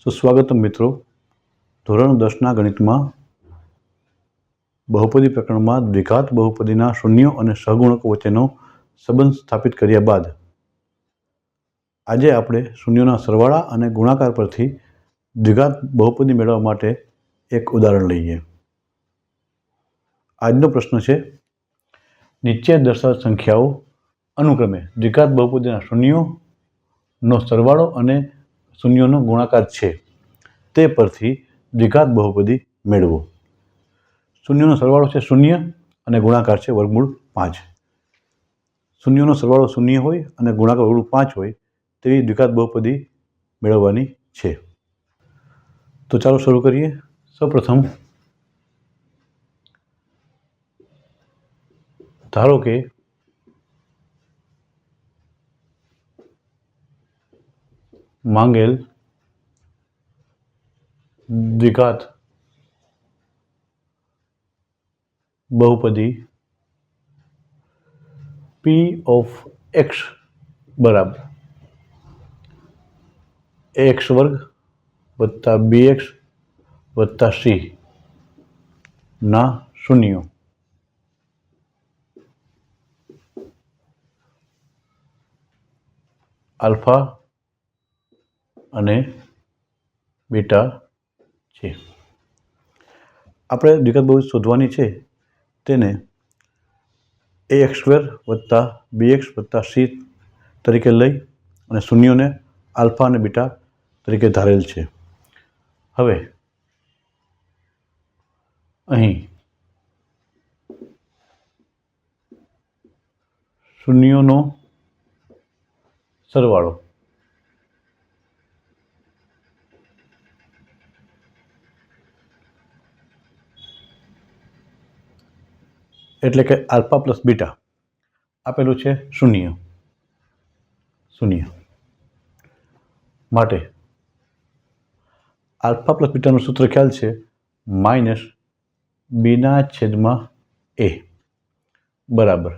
સુસ્વાગતમ મિત્રો. ધોરણ 10ના ગણિતમાં બહુપદી પ્રકરણમાં દ્વિઘાત બહુપદીના શૂન્યો અને સહગુણકો વચ્ચેનો સંબંધ સ્થાપિત કર્યા બાદ આજે આપણે શૂન્યોના સરવાળા અને ગુણાકાર પરથી દ્વિઘાત બહુપદી મેળવવા માટે એક ઉદાહરણ લઈએ. આજનો પ્રશ્ન છે, નીચે દર્શાવેલ સંખ્યાઓ અનુક્રમે દ્વિઘાત બહુપદીના શૂન્યોનો સરવાળો અને શૂન્યોનો ગુણાકાર છે. તે પરથી દ્વિઘાત બહુપદી મેળવો. શૂન્યનો સરવાળો છે 0 અને ગુણાકાર છે વર્ગમૂળ 5. શૂન્યનો સરવાળો 0 હોય અને ગુણાકાર વર્ગમૂળ 5 હોય તેવી દ્વિઘાત બહુપદી મેળવવાની છે. તો ચાલો શરૂ કરીએ. સૌપ્રથમ ધારો કે માંગેલ દ્વિઘાત બહુપદી p of x બરાબર ax વર્ગ વત્તા bx વત્તા c ના શૂન્યો આલ્ફા અને બીટા છે. આપણે દ્વિઘાત બહુપદી શોધવાની છે. તેને ax સ્ક્વેર વત્તા bx વત્તા c તરીકે લઈ અને શૂન્યોને આલ્ફા અને બીટા તરીકે ધારેલ છે. હવે અહીં શૂન્યોનો સરવાળો એટલે કે આલ્ફા પ્લસ બીટા આપેલું છે 0 માટે આલ્ફા પ્લસ બીટાનું સૂત્ર ખ્યાલ છે -b/a બરાબર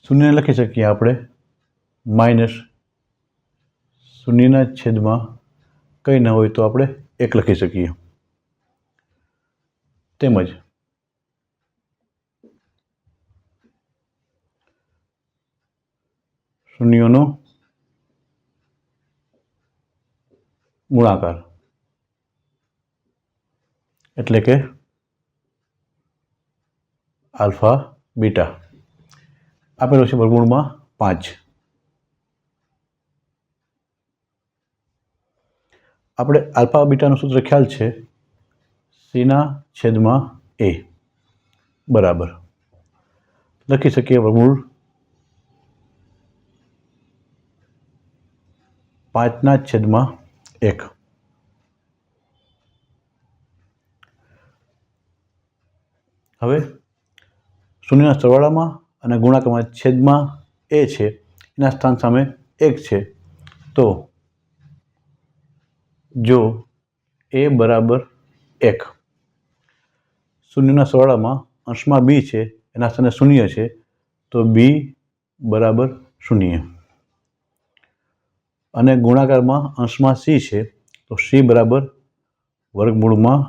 0 લખી શકીએ આપણે -0/, કંઈ ન હોય તો આપણે 1 લખી શકીએ. તેમજ શૂન્યોનો ગુણાકાર એટલે કે આલ્ફા બીટા આપેલો છે વર્ગમૂળમાં 5. આપણે આલ્ફા બીટાનું સૂત્ર ખ્યાલ છે c/a બરાબર લખી શકીએ વર્ગમૂળ 5/1. હવે શૂન્યના સરવાળામાં અને ગુણાકારમાં છેદમાં a છે એના સ્થાન સામે 1 છે. તો જો a બરાબર 1, શૂન્યના સરવાળામાં અંશમાં b છે એના સ્થાને 0 છે તો b બરાબર 0 અને ગુણાકારમાં અંશમાં c છે તો c બરાબર વર્ગમૂળમાં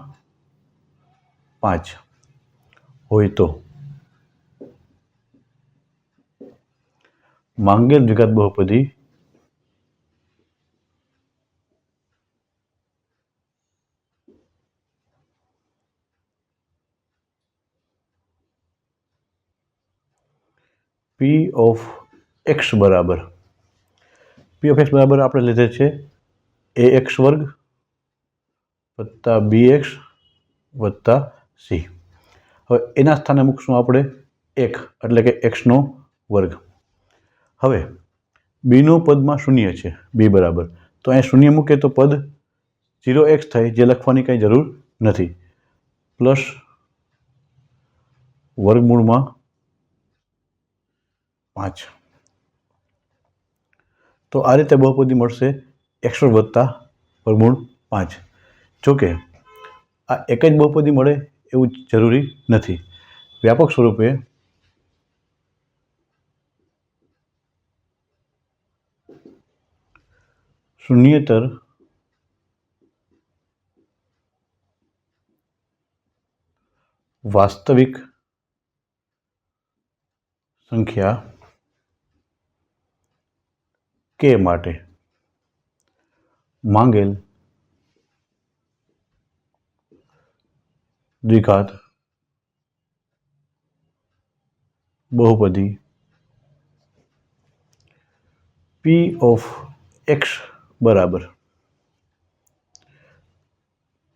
5 હોય તો માંગેલ દ્વિઘાત બહુપદી p of x બરાબર આપણે લીધે છે ax વર્ગ વત્તા bx વત્તા c. હવે એના સ્થાને મૂકશું આપણે 1 એટલે કે xનો વર્ગ. હવે બીનું પદમાં 0 છે b બરાબર, તો અહીં 0 મૂકે તો પદ 0x થાય, જે લખવાની કંઈ જરૂર નથી, પ્લસ વર્ગમૂળમાં 5. તો આ રીતે બહુપદી મળશે x વત્તા વર્ગમૂળ 5. જોકે આ એક જ બહુપદી મળે એવું જરૂરી નથી. વ્યાપક સ્વરૂપે શૂન્યેતર વાસ્તવિક સંખ્યા કે માટે માંગેલ દ્વિઘાત બહુપદી p ઓફ x બરાબર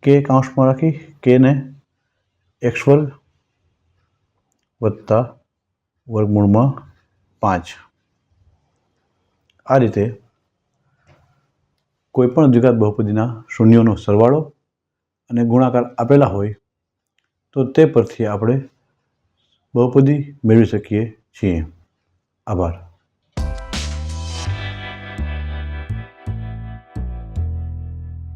કે કાઉન્સમાં રાખી કે ને x વર્ગ વત્તા વર્ગમૂળમાં 5 આ રીતે કોઈપણ દ્વિઘાત બહુપદીના શૂન્યોનો સરવાળો અને ગુણાકાર આપેલા હોય તો તે પરથી આપણે બહુપદી મેળવી શકીએ છીએ. આભાર.